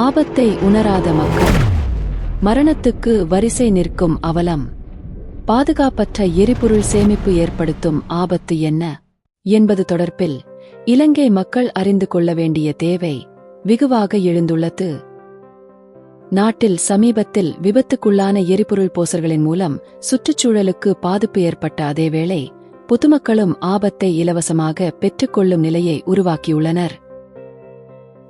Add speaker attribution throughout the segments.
Speaker 1: ஆபத்தை உணராத மக்கள், மரணத்துக்கு வரிசை நிற்கும் அவலம், பாதுகாப்பற்ற எரிபொருள் சேமிப்பு ஏற்படுத்தும் ஆபத்து என்ன என்பது தொடர்பில் இலங்கை மக்கள் அறிந்து கொள்ள வேண்டிய தேவை வெகுவாக எழுந்துள்ளது. நாட்டில் சமீபத்தில் விபத்துக்குள்ளான எரிபொருள் போசர்களின் மூலம் சுற்றுச்சூழலுக்கு பாதிப்பு ஏற்பட்ட அதேவேளை பொதுமக்களும் ஆபத்தை இலவசமாக பெற்றுக்கொள்ளும் நிலையை உருவாக்கியுள்ளனர்.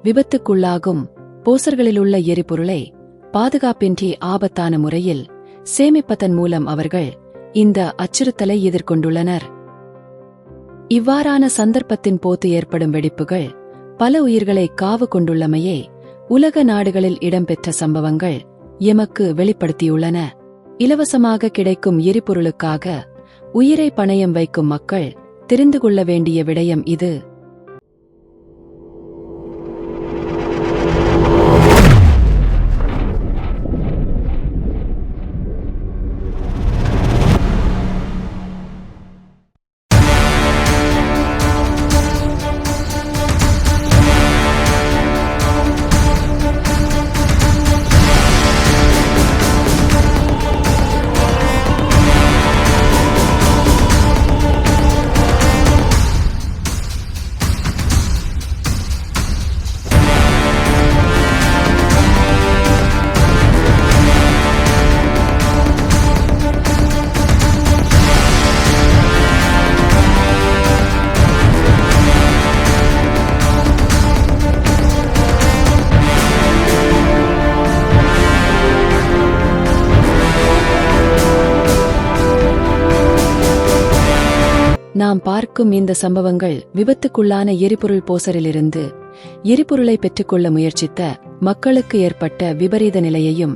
Speaker 1: விபத்துக்குள்ளாகும் போசர்களிலுள்ள எரிபொருளை பாதுகாப்பின்றி ஆபத்தான முறையில் சேமிப்பதன் மூலம் அவர்கள் இந்த அச்சுறுத்தலை எதிர்கொண்டுள்ளனர். இவ்வாறான சந்தர்ப்பத்தின் போது ஏற்படும் வெடிப்புகள் பல உயிர்களை காவு கொண்டுள்ளமையே உலக நாடுகளில் இடம்பெற்ற சம்பவங்கள் எமக்கு வெளிப்படுத்தியுள்ளன. இலவசமாக கிடைக்கும் எரிபொருளுக்காக உயிரை பணயம் வைக்கும் மக்கள் தெரிந்து கொள்ள வேண்டிய விடயம் இது. நாம் பார்க்கும் இந்த சம்பவங்கள் விபத்துக்குள்ளான எரிபொருள் போசரிலிருந்து எரிபொருளை பெற்றுக்கொள்ள முயற்சித்த மக்களுக்கு ஏற்பட்ட விபரீத நிலையையும்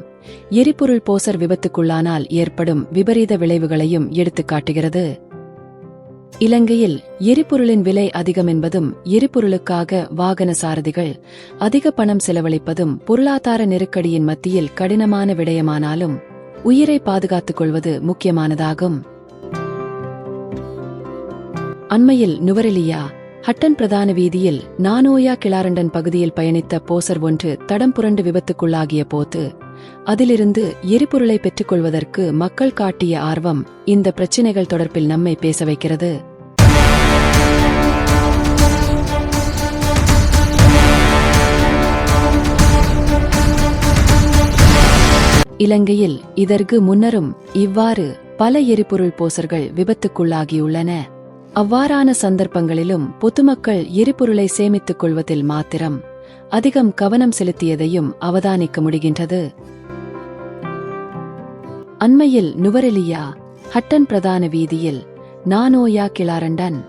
Speaker 1: எரிபொருள் போசர் விபத்துக்குள்ளானால் ஏற்படும் விபரீத விளைவுகளையும் எடுத்துக்காட்டுகிறது. இலங்கையில் எரிபொருளின் விலை அதிகம் என்பதும் எரிபொருளுக்காக வாகன சாரதிகள் அதிக பணம் செலவழிப்பதும் பொருளாதார நெருக்கடியின் மத்தியில் கடினமான விடயமானாலும் உயிரை பாதுகாத்துக் கொள்வது முக்கியமானதாகும். அண்மையில் நுவரெலியா ஹட்டன் பிரதான வீதியில் நானோயா கிளாரண்டன் பகுதியில் பயணித்த போசர் ஒன்று தடம் புரண்டு விபத்துக்குள்ளாகிய போது அதிலிருந்து எரிபொருளை பெற்றுக்கொள்வதற்கு மக்கள் காட்டிய ஆர்வம் இந்த பிரச்சினைகள் தொடர்பில் நம்மை பேச வைக்கிறது. இலங்கையில் இதற்கு முன்னரும் இவ்வாறு பல எரிபொருள் போசர்கள் விபத்துக்குள்ளாகியுள்ளன. அவ்வாறான சந்தர்ப்பங்களிலும் பொதுமக்கள் எரிபொருளை சேமித்துக் கொள்வதில் மாத்திரம் அதிகம் கவனம் செலுத்தியதையும் அவதானிக்க முடிகின்றது. அண்மையில் நுவரெலியா ஹட்டன் பிரதான வீதியில் நானோயா கிளாரண்டன்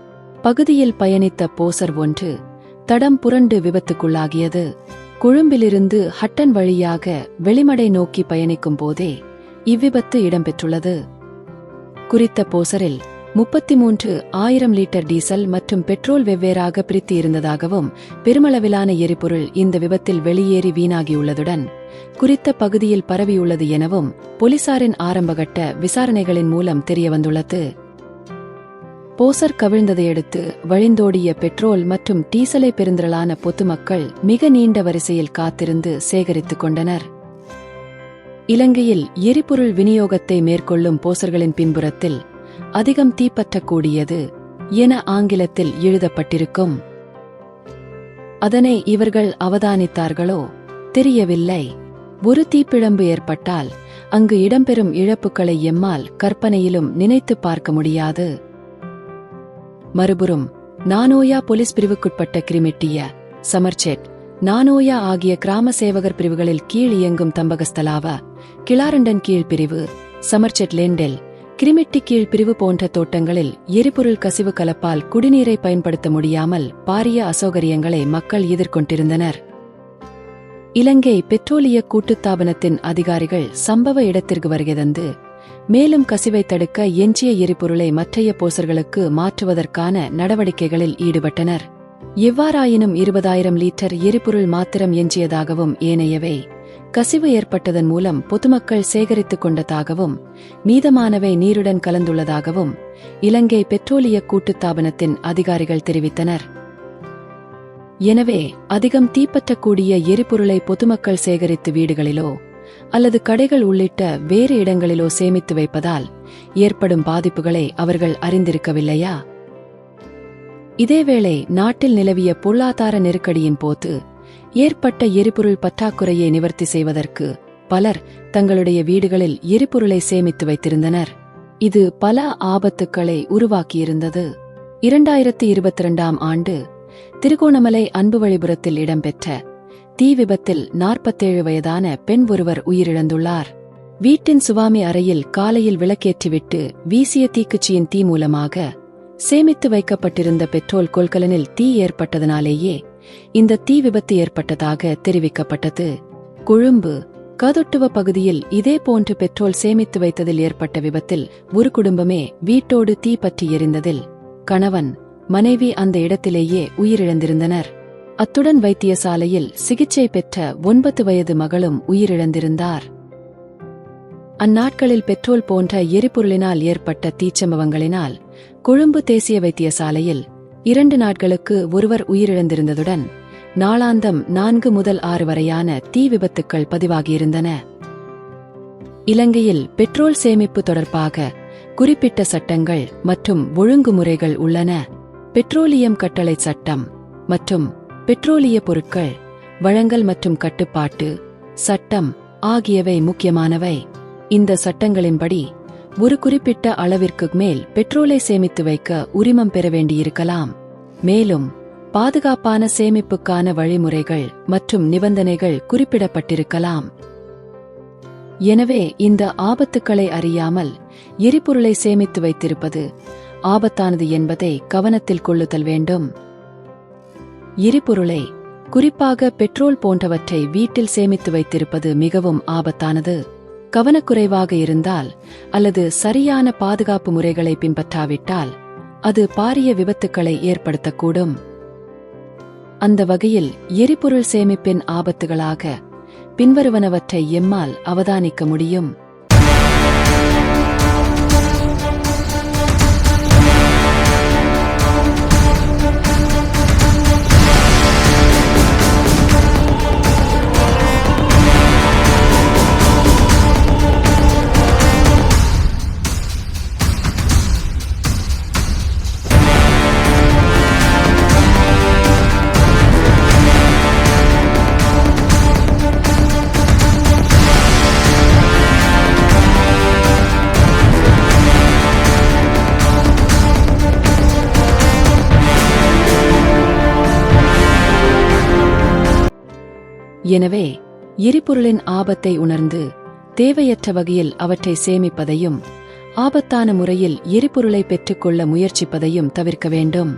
Speaker 1: பகுதியில் பயணித்த போசர் ஒன்று தடம் புரண்டு விபத்துக்குள்ளாகியது. கொழும்பிலிருந்து ஹட்டன் வழியாக வெளிமடை நோக்கி பயணிக்கும் போதே இவ்விபத்து இடம்பெற்றுள்ளது. குறித்த போசரில் 33,000 லிட்டர் டீசல் மற்றும் பெட்ரோல் வெவ்வேறாக பிரித்து இருந்ததாகவும் பெருமளவிலான எரிபொருள் இந்த விபத்தில் வெளியேறி வீணாகியுள்ளதுடன் குறித்த பகுதியில் பரவியுள்ளது எனவும் போலீசாரின் ஆரம்பகட்ட விசாரணைகளின் மூலம் தெரியவந்துள்ளது. போசர் கவிழ்ந்ததையடுத்து வழிந்தோடிய பெட்ரோல் மற்றும் டீசலை பெருந்திரளான பொதுமக்கள் மிக நீண்ட வரிசையில் காத்திருந்து சேகரித்துக் கொண்டனர். இலங்கையில் எரிபொருள் விநியோகத்தை மேற்கொள்ளும் போசர்களின் பின்புறத்தில் அதிகம் தீப்பற்றக்கூடியது என ஆங்கிலத்தில் எழுதப்பட்டிருக்கும். அதனை இவர்கள் அவதானித்தார்களோ தெரியவில்லை. ஒரு தீப்பிழம்பு ஏற்பட்டால் அங்கு இடம்பெறும் இழப்புகளை எம்மால் கற்பனையிலும் நினைத்து பார்க்க முடியாது. மறுபுறம் நானோயா போலீஸ் பிரிவுக்குட்பட்ட கிரிமிட்டிய, சமர்செட், நானோயா ஆகிய கிராம சேவகர் பிரிவுகளில் கீழ் இயங்கும் தம்பகஸ்தலாவ, கிளாரண்டன் கீழ் பிரிவு, சமர்செட் லேண்டெல், கிரிமிட்டி கீழ் பிரிவு போன்ற தோட்டங்களில் எரிபொருள் கசிவு கலப்பால் குடிநீரை பயன்படுத்த முடியாமல் பாரிய அசௌகரியங்களை மக்கள் எதிர்கொண்டிருந்தனர். இலங்கை பெட்ரோலிய கூட்டுத்தாபனத்தின் அதிகாரிகள் சம்பவ இடத்திற்கு வருகை தந்து மேலும் கசிவை தடுக்க எஞ்சிய எரிபொருளை மற்றைய போசர்களுக்கு மாற்றுவதற்கான நடவடிக்கைகளில் ஈடுபட்டனர். எவ்வாறாயினும் 20,000 லிட்டர் எரிபொருள் மாத்திரம் எஞ்சியதாகவும் ஏனையவை கசிவு ஏற்பட்டதன் மூலம் பொதுமக்கள் சேகரித்துக் கொண்டதாகவும் மீதமானவை நீருடன் கலந்துள்ளதாகவும் இலங்கை பெட்ரோலிய கூட்டுத்தாபனத்தின் அதிகாரிகள் தெரிவித்தனர். எனவே அதிகம் தீப்பற்றக்கூடிய எரிபொருளை பொதுமக்கள் சேகரித்து வீடுகளிலோ அல்லது கடைகள் உள்ளிட்ட வேறு இடங்களிலோ சேமித்து வைப்பதால் ஏற்படும் பாதிப்புகளை அவர்கள் அறிந்திருக்கவில்லையா? இதேவேளை நாட்டில் நிலவிய பொருளாதார நெருக்கடியின் போது ஏற்பட்ட எரிபொருள் பற்றாக்குறையை நிவர்த்தி செய்வதற்கு பலர் தங்களுடைய வீடுகளில் எரிபொருளை சேமித்து வைத்திருந்தனர். இது பல ஆபத்துக்களை உருவாக்கியிருந்தது. 2022ஆம் ஆண்டு திருகோணமலை அன்புவழிபுரத்தில் இடம்பெற்ற தீ விபத்தில் 47 வயதான பெண் ஒருவர் உயிரிழந்துள்ளார். வீட்டின் சுவாமி அறையில் காலையில் விளக்கேற்றிவிட்டு வீசிய தீக்குச்சியின் தீ மூலமாக சேமித்து வைக்கப்பட்டிருந்த பெட்ரோல் கொள்கலனில் தீ ஏற்பட்டதனாலேயே இந்த தீ விபத்து ஏற்பட்டதாக தெரிவிக்கப்பட்டது. கொழும்பு கதுட்டுவ பகுதியில் இதேபோன்று பெட்ரோல் சேமித்து வைத்ததில் ஏற்பட்ட விபத்தில் ஒரு குடும்பமே வீட்டோடு தீ பற்றி எரிந்ததில் கணவன் மனைவி அந்த இடத்திலேயே உயிரிழந்திருந்தனர். அத்துடன் வைத்தியசாலையில் சிகிச்சை பெற்ற 9 வயது மகளும் உயிரிழந்திருந்தார். அந்நாட்களில் பெட்ரோல் போன்ற எரிபொருளினால் ஏற்பட்ட தீச்சம்பவங்களினால் கொழும்பு தேசிய வைத்தியசாலையில் 2 நாட்களுக்கு ஒருவர் உயிரிழந்திருந்ததுடன் நாளாந்தம் 4 முதல் 6 வரையான தீ விபத்துக்கள் பதிவாகியிருந்தன. இலங்கையில் பெட்ரோல் சேமிப்பு தொடர்பாக குறிப்பிட்ட சட்டங்கள் மற்றும் ஒழுங்குமுறைகள் உள்ளன. பெட்ரோலியம் கட்டளை சட்டம் மற்றும் பெட்ரோலிய பொருட்கள் வழங்கல் மற்றும் கட்டுப்பாட்டு சட்டம் ஆகியவை முக்கியமானவை. இந்த சட்டங்களின்படி ஒரு குறிப்பிட்ட அளவிற்கு மேல் பெட்ரோலை சேமித்து வைக்க உரிமம் பெற வேண்டியிருக்கலாம். மேலும் பாதுகாப்பான சேமிப்புக்கான வழிமுறைகள் மற்றும் நிபந்தனைகள் குறிப்பிடப்பட்டிருக்கலாம். எனவே இந்த ஆபத்துக்களை அறியாமல் எரிபொருளை சேமித்து வைத்திருப்பது ஆபத்தானது என்பதை கவனத்தில் கொள்ளுதல் வேண்டும். எரிபொருளை, குறிப்பாக பெட்ரோல் போன்றவற்றை வீட்டில் சேமித்து வைத்திருப்பது மிகவும் ஆபத்தானது. கவனக்குறைவாக இருந்தால் அல்லது சரியான பாதுகாப்பு முறைகளை பின்பற்றாவிட்டால் அது பாரிய விபத்துக்களை ஏற்படுத்தக்கூடும். அந்த வகையில் எரிபொருள் சேமிப்பின் ஆபத்துகளாக பின்வருவனவற்றை எம்மால் அவதானிக்க முடியும். எனவே எரிபொருளின் ஆபத்தை உணர்ந்து தேவையற்ற வகையில் அவற்றை சேமிப்பதையும் ஆபத்தான முறையில் எரிபொருளை பெற்றுக்கொள்ள முயற்சிப்பதையும் தவிர்க்க வேண்டும்.